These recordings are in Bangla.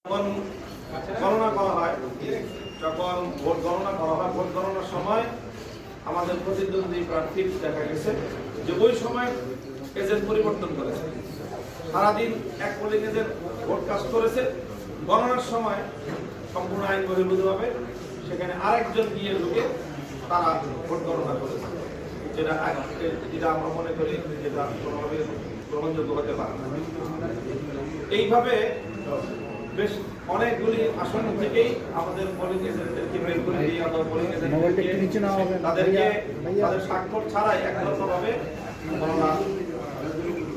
যখন গণনা করা হয়, যখন ভোট গণনা করা হয়, ভোট গণনার সময় আমাদের প্রতিদ্বন্দ্বী প্রার্থী দেখা গেছে যে ওই সময় এজেন্ট পরিবর্তন করেছে। সারাদিন এক পোলিং এজেন্ট ভোট কাজ করেছে, গণনার সময় সম্পূর্ণ আইন বহির্ভূতভাবে সেখানে আরেকজন গিয়ে ঢুকে তারা ভোট গণনা করেছে, যেটা আমরা মনে করি যেটা কোনোভাবে গ্রহণযোগ্য হতে পারে না। এইভাবে বেশ অনেকগুলি আসন থেকেই আমাদের পোলিং এজেন্টদেরকে বের করে দিয়ে পোলিং এজেন্টদেরকে তাদেরকে তাদের স্বাক্ষর ছাড়াই একতরফাভাবে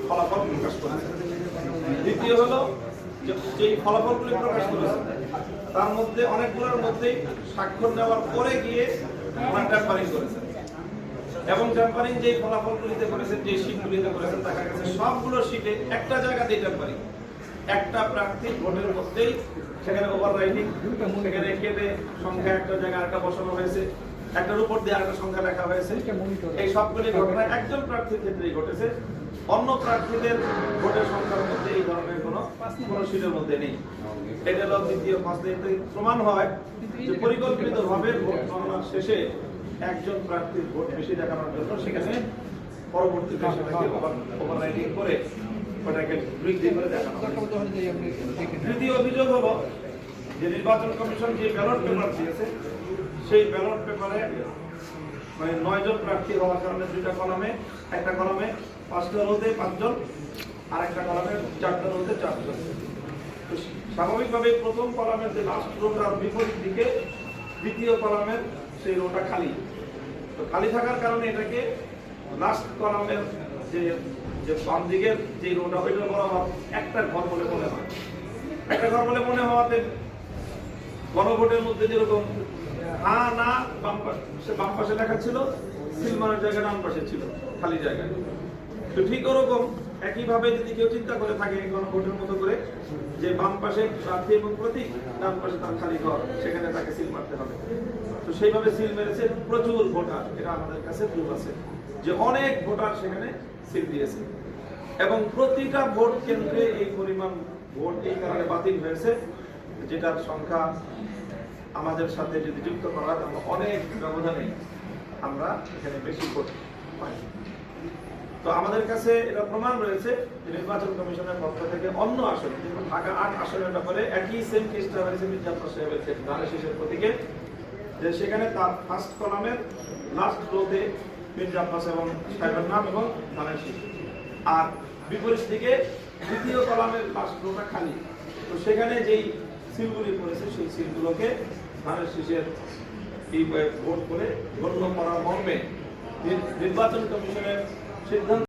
ফলাফল প্রকাশ করেছে। দ্বিতীয় হলো যেই ফলাফলগুলি প্রকাশ করেছে তার মধ্যে অনেকগুলোর মধ্যেই স্বাক্ষর নেওয়ার পরে গিয়ে ট্যাম্পারিং করেছেন, এবং ট্যাম্পারিং যে ফলাফলগুলিতে করেছেন, যে শীটগুলিতে করেছেন, দেখা গেছে সবগুলো শীটে একটা জায়গাতেই ট্যাম্পারিং, একটা প্রার্থীর ভোটের মধ্যেই সেখানে ওভাররাইটিং, সেখানে কেটে সংখ্যা একটা জায়গায় একটা বসানো হয়েছে, একটার উপর দিয়ে আরেকটা সংখ্যা লেখা হয়েছে। এই সবগুলি ঘটনা একজন প্রার্থীর ক্ষেত্রেই ঘটেছে, অন্য প্রার্থীদের ভোটের সংখ্যার মধ্যে এই ধরনের কোনো শীটের মধ্যে নেই। এটা হলো দ্বিতীয় প্রমাণ হয় যে পরিকল্পিতভাবে ভোট গণনা শেষে একজন প্রার্থীর ভোট বেশি দেখানোর জন্য সেখানে পরবর্তীতে সেটাকে ওভাররাইটিং করে ওটাকে বৃদ্ধি করে দেখানো। তৃতীয় অভিযোগ হলো যে নির্বাচন কমিশন যে ব্যালট পেপার দিয়েছে সেই ব্যালট পেপারে মানে 9 জন প্রার্থী হওয়ার কারণে 2টা কলামে, একটা কলামে 5টা রোতে 5 জন আর একটা কলামে 4টা রোতে 4 জন। স্বাভাবিকভাবে প্রথম কলামের যে লাস্ট রোটার বিপরীত দিকে দ্বিতীয় কলামের সেই রোটা খালি, তো খালি থাকার কারণে এটাকে লাস্ট কলামের যে বাম দিকের যে রোটা ওইটা বরাবর একটা ঘর বলে মনে হয়। একটা ঘর বলে মনে হওয়াতে গণভোটের মধ্যে যেরকম হ্যাঁ না বাম পাশে লেখা ছিল, সিলমারের জায়গা ডান পাশে ছিল খালি জায়গা, তো ঠিক ওরকম একইভাবে যদি কেউ চিন্তা করে থাকে গণভোটের মতো করে যে বাম পাশে প্রার্থী এবং প্রতীক, ডান পাশে তার খালি ঘর, সেখানে তাকে সিল মারতে হবে, তো সেইভাবে সিল মেরেছে প্রচুর ভোটার। এটা আমাদের কাছে প্রুফ আছে যে অনেক ভোটার সেখানে সিল দিয়েছে, এবং প্রতিটা ভোট কেন্দ্রে এই পরিমাণ ভোট এই কারণে বাতিল হয়েছে, যেটার সংখ্যা আমাদের সাথে যদি যুক্ত করা হয় আমরা অনেক ব্যবধানে আমরা এখানে বেশি ভোট পাই। তো আমাদের কাছে এটা প্রমাণ রয়েছে যে নির্বাচন কমিশনের পক্ষ থেকে অন্য আসনে, যেমন ঢাকা 8 আসনের ব্যাপারে একই সেম কেসটা হয়েছে মির্জাফর সাহেবের ক্ষেত্রে ধানের শীষের প্রতীকে, যে সেখানে তার ফার্স্ট কলামের লাস্ট রোতে মির্জাফর এবং সাহেবের নাম এবং ধানের শীষ, আর বিপরীত দিকে দ্বিতীয় কলামের লাস্ট রোটা খালি, তো সেখানে যেই সিলগুলি পড়েছে সেই সিলগুলোকে ধানের শীষের এই ভোট করে গণ্য করার মর্মে নির্বাচন কমিশনের সিদ্ধান্ত